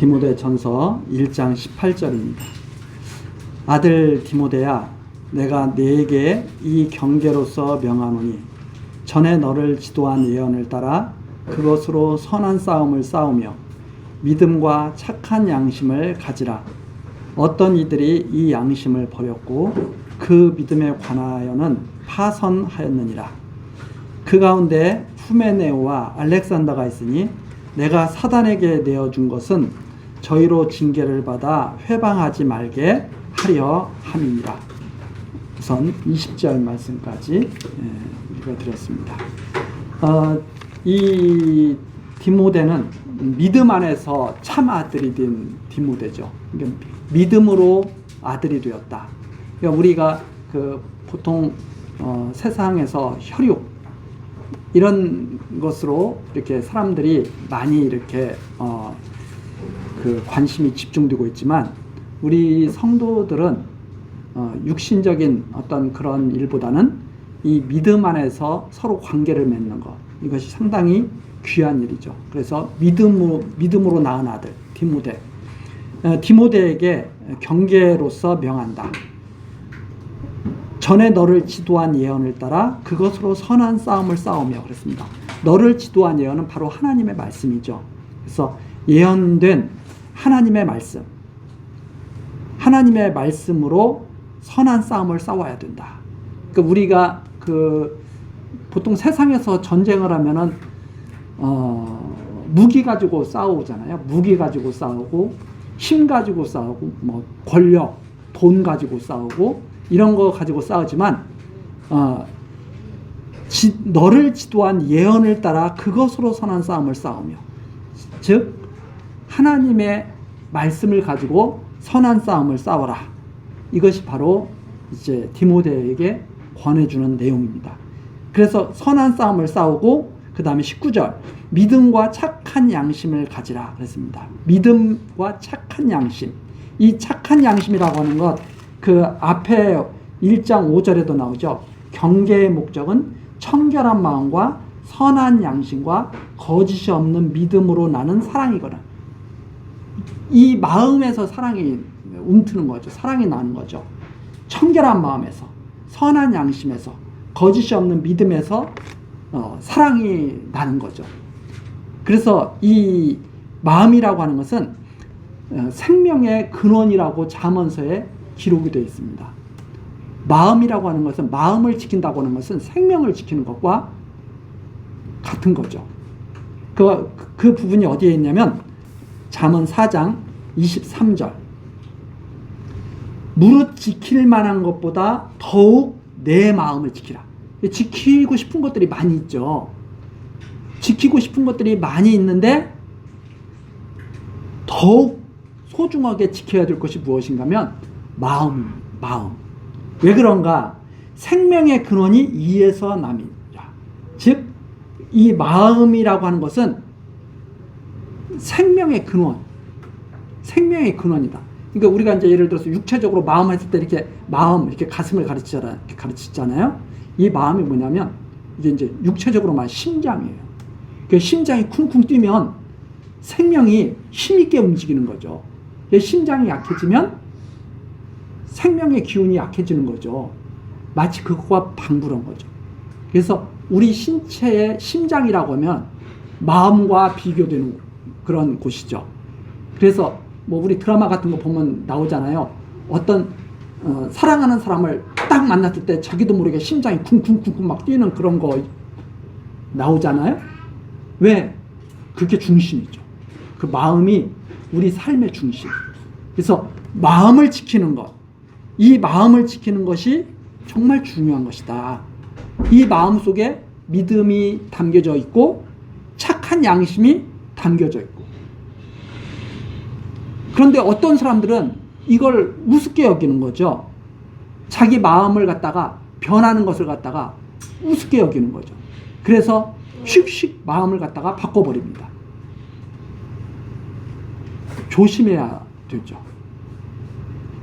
디모데전서 1장 18절입니다. 아들 디모데야, 내가 네게 이 경계로서 명하노니 전에 너를 지도한 예언을 따라 그것으로 선한 싸움을 싸우며 믿음과 착한 양심을 가지라. 어떤 이들이 이 양심을 버렸고 그 믿음에 관하여는 파선하였느니라. 그 가운데 후메네오와 알렉산더가 있으니 내가 사단에게 내어준 것은 저희로 징계를 받아 회방하지 말게 하려 함이니라. 우선 20절 말씀까지 읽어드렸습니다. 이 디모데는 믿음 안에서 참 아들이 된 디모데죠. 그러니까 믿음으로 아들이 되었다. 그러니까 우리가 보통 세상에서 혈육 이런 것으로 이렇게 사람들이 많이 이렇게 관심이 집중되고 있지만 우리 성도들은 육신적인 어떤 그런 일보다는 이 믿음 안에서 서로 관계를 맺는 것, 이것이 상당히 귀한 일이죠. 그래서 믿음으로 낳은 아들 디모데에게 경계로서 명한다. 전에 너를 지도한 예언을 따라 그것으로 선한 싸움을 싸우며 그랬습니다. 너를 지도한 예언은 바로 하나님의 말씀이죠. 그래서 예언된 하나님의 말씀, 하나님의 말씀으로 선한 싸움을 싸워야 된다. 그러니까 우리가 보통 세상에서 전쟁을 하면은 무기 가지고 싸우잖아요. 무기 가지고 싸우고 힘 가지고 싸우고 뭐 권력, 돈 가지고 싸우고 이런 거 가지고 싸우지만 너를 지도한 예언을 따라 그것으로 선한 싸움을 싸우며, 즉 하나님의 말씀을 가지고 선한 싸움을 싸워라. 이것이 바로 이제 디모데에게 권해주는 내용입니다. 그래서 선한 싸움을 싸우고 그 다음에 19절 믿음과 착한 양심을 가지라 그랬습니다. 믿음과 착한 양심. 이 착한 양심이라고 하는 것 그 앞에 1장 5절에도 나오죠. 경계의 목적은 청결한 마음과 선한 양심과 거짓이 없는 믿음으로 나는 사랑이거든. 이 마음에서 사랑이 움트는 거죠. 사랑이 나는 거죠. 청결한 마음에서, 선한 양심에서, 거짓이 없는 믿음에서 사랑이 나는 거죠. 그래서 이 마음이라고 하는 것은 생명의 근원이라고 잠언서에 기록이 되어 있습니다. 마음이라고 하는 것은, 마음을 지킨다고 하는 것은 생명을 지키는 것과 같은 거죠. 그 부분이 어디에 있냐면 잠언 4장 23절. 무릇 지킬 만한 것보다 더욱 내 마음을 지키라. 지키고 싶은 것들이 많이 있죠. 지키고 싶은 것들이 많이 있는데 더욱 소중하게 지켜야 될 것이 무엇인가 하면 마음. 왜 그런가? 생명의 근원이 이에서 남이라. 즉, 이 마음이라고 하는 것은 생명의 생명의 근원이다. 그러니까 우리가 이제 예를 들어서 육체적으로 마음 했을 때 이렇게 가슴을 가르치잖아요. 이 마음이 뭐냐면 이제 육체적으로 말하면 심장이에요. 그 심장이 쿵쿵 뛰면 생명이 힘있게 움직이는 거죠. 심장이 약해지면 생명의 기운이 약해지는 거죠. 마치 그것과 방불한 거죠. 그래서 우리 신체의 심장이라고 하면 마음과 비교되는 그런 곳이죠. 그래서 뭐 우리 드라마 같은 거 보면 나오잖아요. 어떤 사랑하는 사람을 딱 만났을 때 자기도 모르게 심장이 쿵쿵쿵쿵 막 뛰는 그런 거 나오잖아요. 왜? 그게 중심이죠. 그 마음이 우리 삶의 중심. 그래서 마음을 지키는 것, 이 마음을 지키는 것이 정말 중요한 것이다. 이 마음 속에 믿음이 담겨져 있고 착한 양심이 담겨져 있고. 그런데 어떤 사람들은 이걸 우습게 여기는 거죠. 자기 마음을 갖다가 변하는 것을 갖다가 우습게 여기는 거죠. 그래서 쉽 마음을 갖다가 바꿔버립니다. 조심해야 되죠.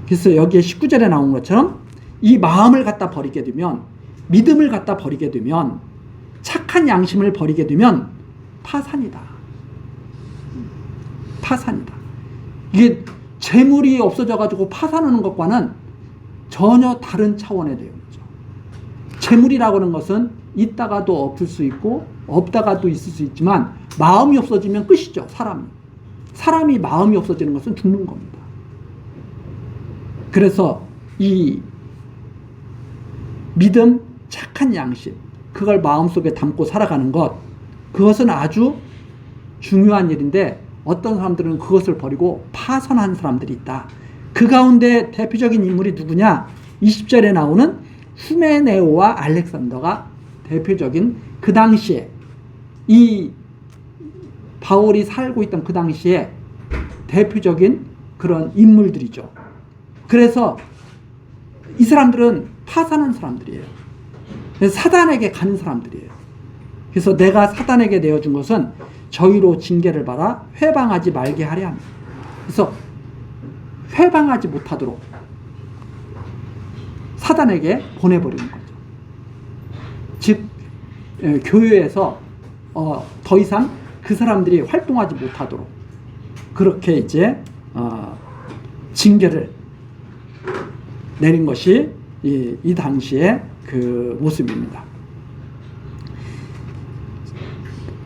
그래서 여기에 19절에 나온 것처럼 이 마음을 갖다 버리게 되면, 믿음을 갖다 버리게 되면, 착한 양심을 버리게 되면 파산이다. 이게 재물이 없어져가지고 파산하는 것과는 전혀 다른 차원의 내용이죠. 재물이라고 하는 것은 있다가도 없을 수 있고 없다가도 있을 수 있지만 마음이 없어지면 끝이죠. 사람이 마음이 없어지는 것은 죽는 겁니다. 그래서 이 믿음, 착한 양심, 그걸 마음속에 담고 살아가는 것, 그것은 아주 중요한 일인데 어떤 사람들은 그것을 버리고 파선한 사람들이 있다. 그 가운데 대표적인 인물이 누구냐? 20절에 나오는 후메네오와 알렉산더가 대표적인, 그 당시에 이 바울이 살고 있던 그 당시에 대표적인 그런 인물들이죠. 그래서 이 사람들은 파산한 사람들이에요. 사단에게 가는 사람들이에요. 그래서 내가 사단에게 내어준 것은 저희로 징계를 받아 회방하지 말게 하려 합니다. 그래서 회방하지 못하도록 사단에게 보내버리는 거죠. 즉 교회에서 더 이상 그 사람들이 활동하지 못하도록 그렇게 이제 징계를 내린 것이 이 당시의 그 모습입니다.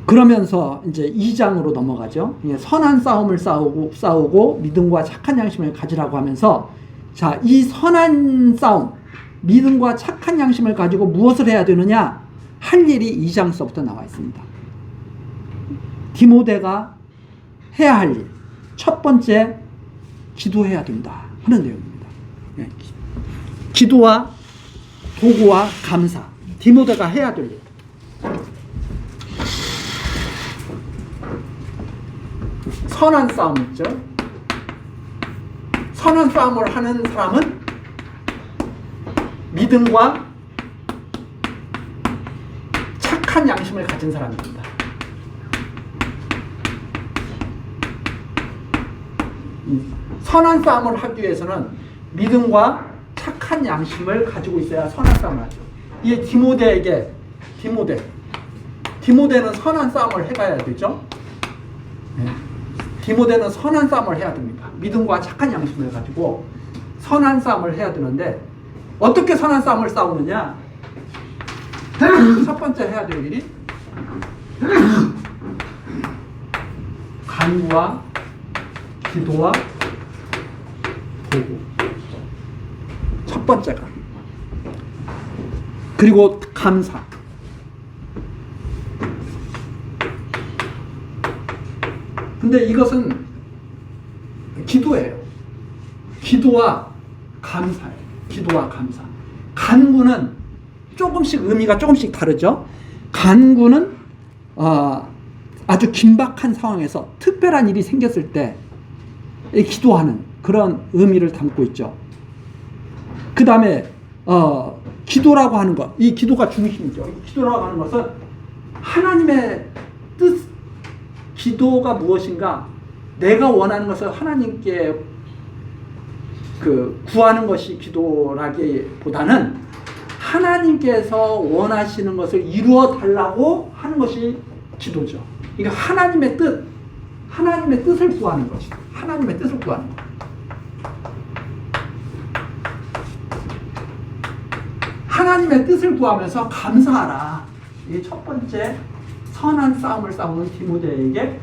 그러면서 이제 2장으로 넘어가죠. 선한 싸움을 싸우고 믿음과 착한 양심을 가지라고 하면서, 자, 이 선한 싸움, 믿음과 착한 양심을 가지고 무엇을 해야 되느냐? 할 일이 2장서부터 나와 있습니다. 디모데가 해야 할 일, 첫 번째, 기도해야 된다 하는 내용입니다. 기도와 도구와 감사, 디모데가 해야 될 일. 선한 싸움 있죠. 선한 싸움을 하는 사람은 믿음과 착한 양심을 가진 사람입니다. 선한 싸움을 하기 위해서는 믿음과 착한 양심을 가지고 있어야 선한 싸움을 하죠. 이게 디모데는 선한 싸움을 해가야 되죠. 디모데는 선한 싸움을 해야 됩니다. 믿음과 착한 양심을 가지고 선한 싸움을 해야 되는데, 어떻게 선한 싸움을 싸우느냐? 첫 번째 해야 될 일이 간구와 기도와 도구. 첫 번째가. 그리고 감사. 근데 이것은 기도예요. 기도와 감사예요. 기도와 감사. 간구는 조금씩 의미가 조금씩 다르죠. 간구는 아주 긴박한 상황에서 특별한 일이 생겼을 때 기도하는 그런 의미를 담고 있죠. 그 다음에 기도라고 하는 것, 이 기도가 중심이죠. 기도라고 하는 것은 하나님의 뜻, 기도가 무엇인가, 내가 원하는 것을 하나님께 구하는 것이 기도라기보다는 하나님께서 원하시는 것을 이루어 달라고 하는 것이 기도죠. 그러니까 하나님의 뜻을 구하는 것이죠. 하나님의 뜻을 구하는 것. 하나님의 뜻을 구하면서 감사하라. 이게 첫 번째 선한 싸움을 싸우는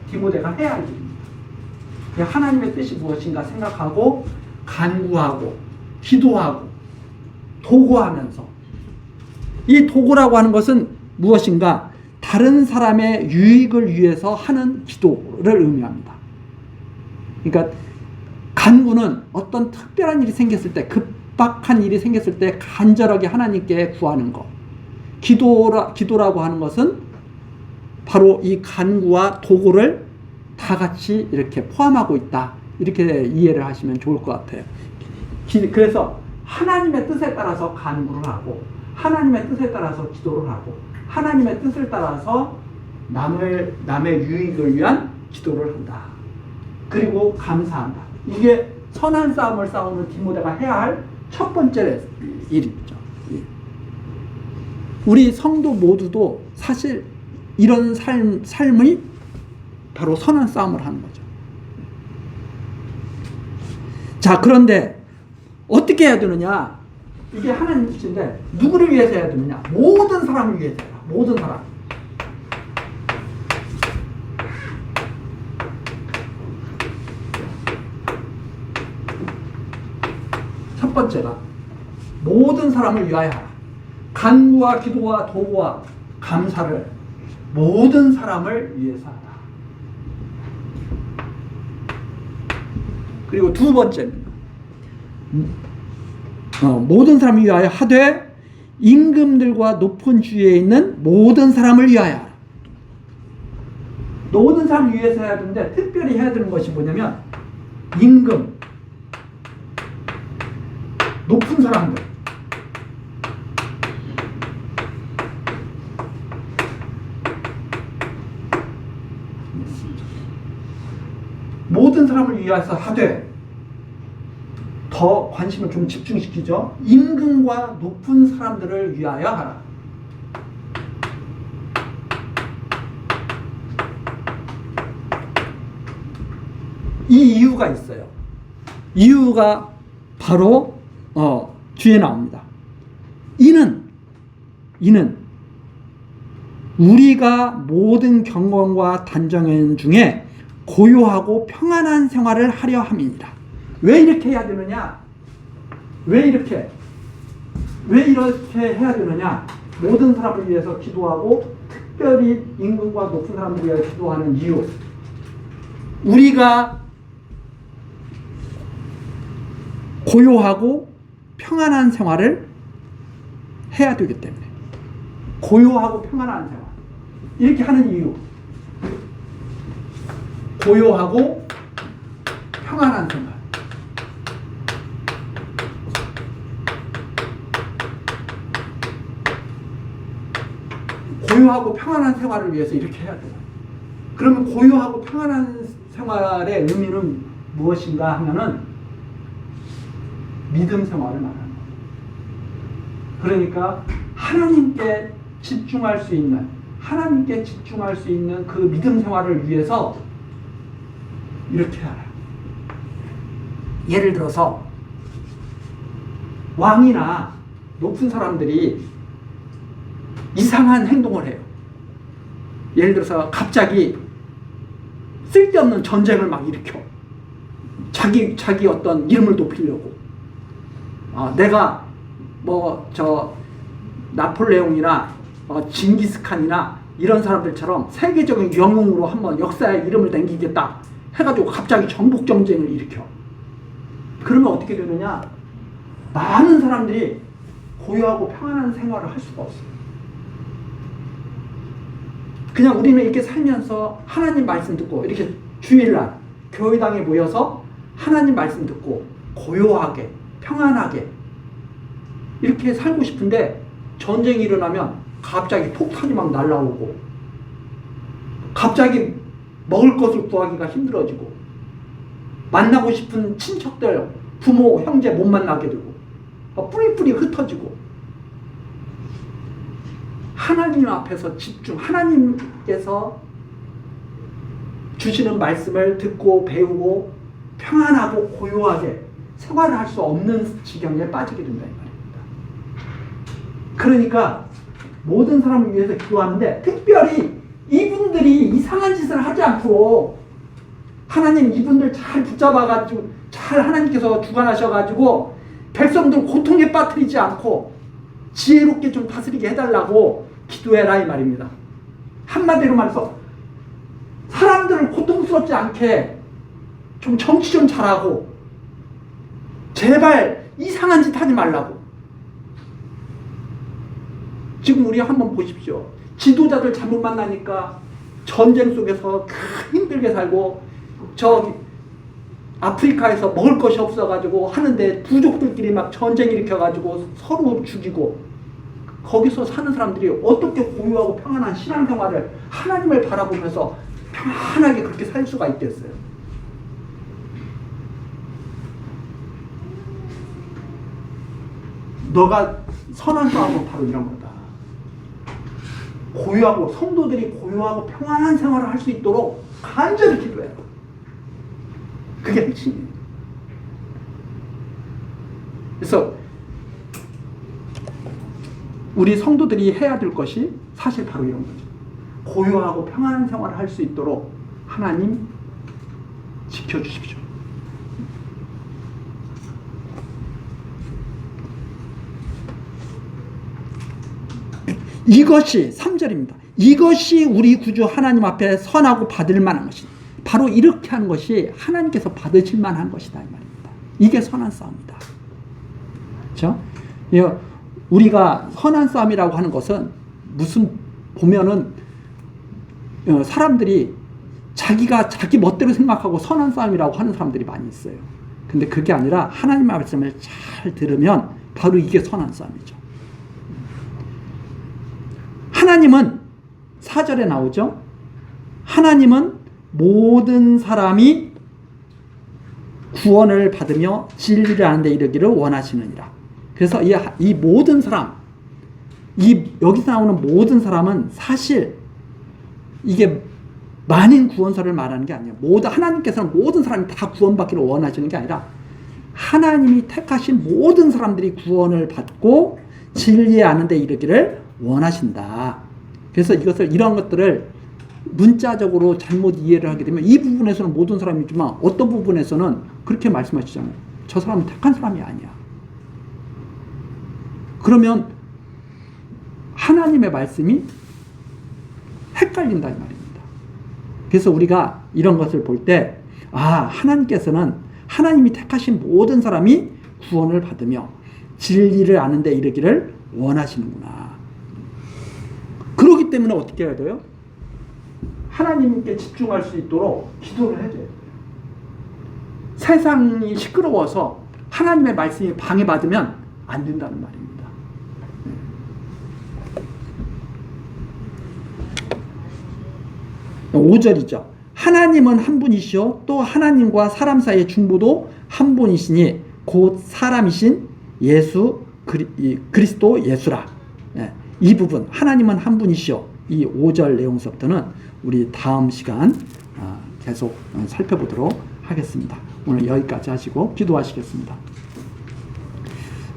디모데가 해야 할 일입니다. 하나님의 뜻이 무엇인가 생각하고 간구하고 기도하고 도구하면서, 이 도구라고 하는 것은 무엇인가? 다른 사람의 유익을 위해서 하는 기도를 의미합니다. 그러니까 간구는 어떤 특별한 일이 생겼을 때, 급박한 일이 생겼을 때 간절하게 하나님께 구하는 것. 기도라고 하는 것은 바로 이 간구와 도구를 다 같이 이렇게 포함하고 있다. 이렇게 이해를 하시면 좋을 것 같아요. 그래서 하나님의 뜻에 따라서 간구를 하고, 하나님의 뜻에 따라서 기도를 하고, 하나님의 뜻을 따라서 남의 유익을 위한 기도를 한다. 그리고 감사한다. 이게 선한 싸움을 싸우는 디모데가 해야 할 첫 번째 일입니다. 우리 성도 모두도 사실 이런 삶이 바로 선한 싸움을 하는 거죠. 자, 그런데 어떻게 해야 되느냐? 이게 하나님 뜻인데 누구를 위해서 해야 되느냐? 모든 사람을 위해서 해라. 모든 사람. 첫 번째가 모든 사람을 위하여 하라. 간구와 기도와 도구와 감사를 모든 사람을 위해서 하라. 그리고 두 번째입니다. 모든 사람을 위하여 하되 임금들과 높은 주위에 있는 모든 사람을 위하여 하라. 모든 사람을 위해서 해야 되는데 특별히 해야 되는 것이 뭐냐면 임금, 높은 사람들, 모든 사람을 위해서 하되 더 관심을 좀 집중시키죠. 임금과 높은 사람들을 위하여 하라. 이 이유가 있어요. 이유가 바로 뒤에 나옵니다. 이는 우리가 모든 경건과 단정행 중에 고요하고 평안한 생활을 하려 함이니라. 왜 이렇게 해야 되느냐? 왜 이렇게 해야 되느냐? 모든 사람을 위해서 기도하고 특별히 임금과 높은 사람을 위해서 기도하는 이유. 우리가 고요하고 평안한 생활을 해야 되기 때문에. 고요하고 평안한 생활. 이렇게 하는 이유. 고요하고 평안한 생활. 고요하고 평안한 생활을 위해서 이렇게 해야 돼요. 그러면 고요하고 평안한 생활의 의미는 무엇인가 하면은 믿음 생활을 말하는 거예요. 그러니까 하나님께 집중할 수 있는 그 믿음 생활을 위해서 이렇게 하라. 예를 들어서 왕이나 높은 사람들이 이상한 행동을 해요. 예를 들어서 갑자기 쓸데없는 전쟁을 막 일으켜. 자기 어떤 이름을 높이려고. 내가 나폴레옹이나 징기스칸이나 이런 사람들처럼 세계적인 영웅으로 한번 역사의 이름을 남기겠다 해가지고 갑자기 정복 정쟁을 일으켜. 그러면 어떻게 되느냐? 많은 사람들이 고요하고 평안한 생활을 할 수가 없어요. 그냥 우리는 이렇게 살면서 하나님 말씀 듣고 이렇게 주일날 교회당에 모여서 하나님 말씀 듣고 고요하게 평안하게 이렇게 살고 싶은데 전쟁이 일어나면 갑자기 폭탄이 막 날라오고 갑자기 먹을 것을 구하기가 힘들어지고 만나고 싶은 친척들, 부모, 형제 못 만나게 되고 뿌리뿌리 흩어지고 하나님 앞에서 집중, 하나님께서 주시는 말씀을 듣고 배우고 평안하고 고요하게 생활을 할 수 없는 지경에 빠지게 된다 이 말입니다. 그러니까 모든 사람을 위해서 기도하는데 특별히 이분들이 이상한 짓을 하지 않고 하나님 이분들 잘 붙잡아가지고 잘 하나님께서 주관하셔가지고 백성들 고통에 빠뜨리지 않고 지혜롭게 좀 다스리게 해달라고 기도해라 이 말입니다. 한마디로 말해서 사람들을 고통스럽지 않게 좀 정치 좀 잘하고 제발 이상한 짓 하지 말라고. 지금 우리 한번 보십시오. 지도자들 잘못 만나니까 전쟁 속에서 힘들게 살고 저기 아프리카에서 먹을 것이 없어가지고 하는데 부족들끼리 막 전쟁 일으켜가지고 서로 죽이고 거기서 사는 사람들이 어떻게 고요하고 평안한 신앙생활을 하나님을 바라보면서 편안하게 그렇게 살 수가 있겠어요. 너가 선한 싸움은 바로 이런 거다. 고요하고 성도들이 고요하고 평안한 생활을 할 수 있도록 간절히 기도해요. 그게 핵심이에요. 그래서 우리 성도들이 해야 될 것이 사실 바로 이런 거죠. 고요하고 평안한 생활을 할 수 있도록 하나님 지켜주십시오. 이것이 3절입니다. 이것이 우리 구주 하나님 앞에 선하고 받을 만한 것이다. 바로 이렇게 하는 것이 하나님께서 받으실 만한 것이다 이 말입니다. 이게 선한 싸움이다. 그렇죠? 우리가 선한 싸움이라고 하는 것은 무슨 보면은 사람들이 자기가 자기 멋대로 생각하고 선한 싸움이라고 하는 사람들이 많이 있어요. 근데 그게 아니라 하나님의 말씀을 잘 들으면 바로 이게 선한 싸움이죠. 하나님은 4절에 나오죠. 하나님은 모든 사람이 구원을 받으며 진리를 아는 데 이르기를 원하시느니라. 그래서 이 모든 사람, 여기서 나오는 모든 사람은 사실 이게 만인 구원서를 말하는 게 아니에요. 하나님께서는 모든 사람이 다 구원받기를 원하시는 게 아니라 하나님이 택하신 모든 사람들이 구원을 받고 진리에 아는 데 이르기를 원하신다. 그래서 이런 것들을 문자적으로 잘못 이해를 하게 되면 이 부분에서는 모든 사람이지만 어떤 부분에서는 그렇게 말씀하시잖아요. 저 사람은 택한 사람이 아니야. 그러면 하나님의 말씀이 헷갈린다 이 말입니다. 그래서 우리가 이런 것을 볼 때 하나님께서는 하나님이 택하신 모든 사람이 구원을 받으며 진리를 아는 데 이르기를 원하시는구나. 그렇기 때문에 어떻게 해야 돼요? 하나님께 집중할 수 있도록 기도를 해야 돼요. 세상이 시끄러워서 하나님의 말씀이 방해받으면 안 된다는 말입니다. 5절이죠. 하나님은 한 분이시요 또 하나님과 사람 사이의 중보도 한 분이시니 곧 사람이신 예수 그리스도 예수라. 이 부분 하나님은 한 분이시요 이 5절 내용서부터는 우리 다음 시간 계속 살펴보도록 하겠습니다. 오늘 여기까지 하시고 기도하시겠습니다.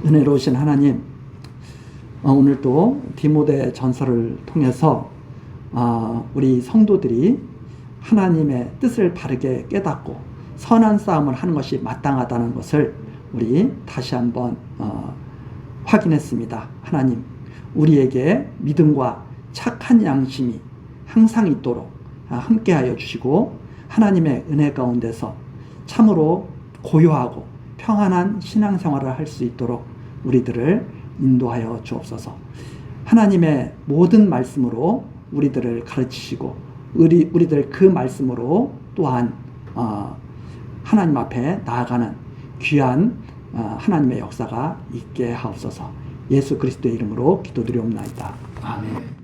은혜로우신 하나님, 오늘도 디모데 전서를 통해서 우리 성도들이 하나님의 뜻을 바르게 깨닫고 선한 싸움을 하는 것이 마땅하다는 것을 우리 다시 한번 확인했습니다. 하나님, 우리에게 믿음과 착한 양심이 항상 있도록 함께하여 주시고 하나님의 은혜 가운데서 참으로 고요하고 평안한 신앙생활을 할 수 있도록 우리들을 인도하여 주옵소서. 하나님의 모든 말씀으로 우리들을 가르치시고 우리들 그 말씀으로 또한 하나님 앞에 나아가는 귀한 하나님의 역사가 있게 하옵소서. 예수 그리스도의 이름으로 기도드리옵나이다. 아멘.